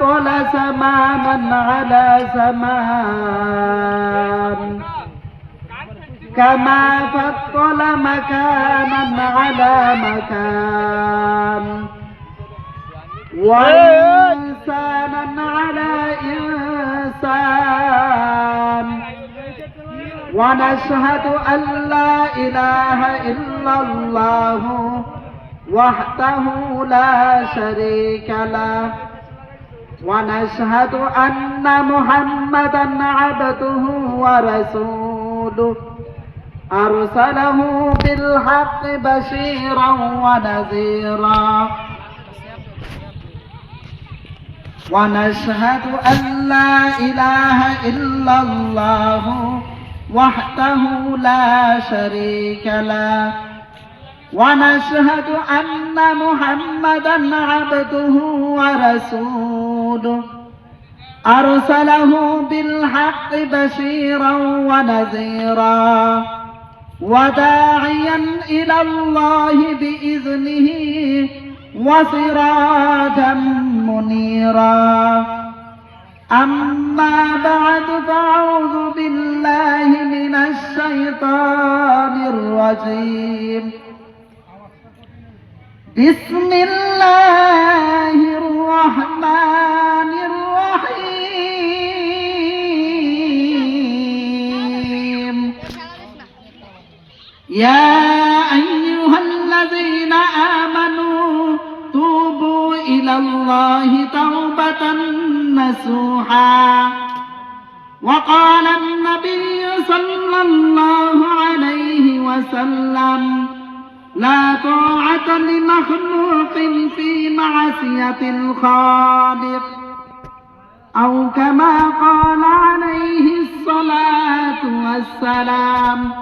فضل زمانا على زمان كما فضل مكانا على مكان وإنسانا على إنسان ونشهد أن لا إله إلا الله وحده لا شريك له ونشهد أن محمدا عبده ورسوله أرسله بالحق بشيرا ونذيرا ونشهد أن لا إله إلا الله وحده لا شريك له ونشهد أن محمدا عبده ورسوله أرسله بالحق بشيرا ونذيرا وداعيا إلى الله بإذنه وسراجا منيرا أما بعد فأعوذ بالله من الشيطان الرجيم بسم الله الرحمن الرحيم يا أيها الذين آمنوا توبوا إلى الله توبة نصوحا وقال النبي صلى الله عليه وسلم لا طاعة لمخلوق في معصية الخالق أو كما قال عليه الصلاة والسلام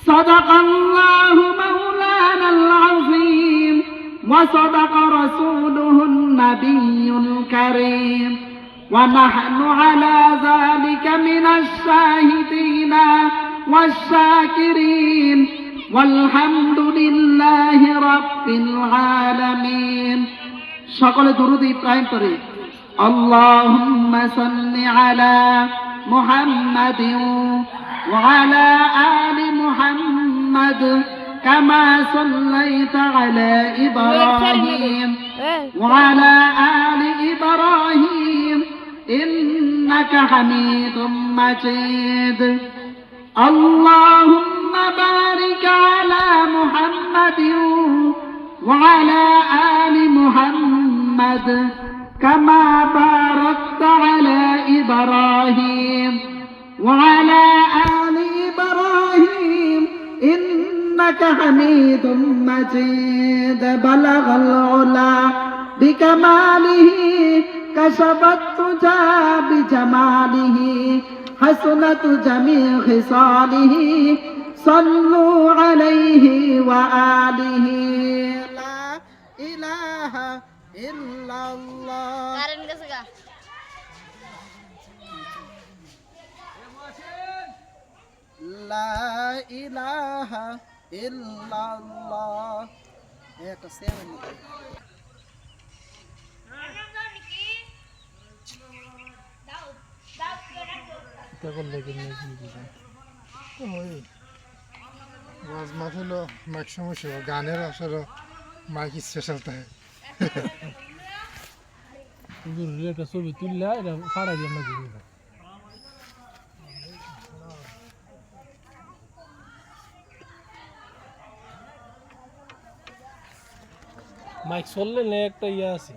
صدق الله مولانا العظيم وصدق رسوله النبي الكريم ونحن على ذلك من الشاهدين والشاكرين والحمد لله رب العالمين সকলে درود إبراهيم পড়ে اللهم صل على محمد وعلى آل محمد كما صليت على إبراهيم وعلى آل إبراهيم إنك حميد مجيد اللهم بارك على محمد وعلى آل محمد كما باركت على إبراهيم وعلى آل إبراهيم إنك حميد مجيد بلغ العلا بكماله كشف الدجى بجماله حسنة جميع خصاله صلوا عليه وآله لا إله إلا الله لا إله إلا الله মাইক সমস্যা গানের আসলে মাইক স্পেশাল থাকে একটা ছবি তুললে এটা ফাড়াই দিয়ে আমরা ঘুরে মাইক চললে একটা ইয়ে আছে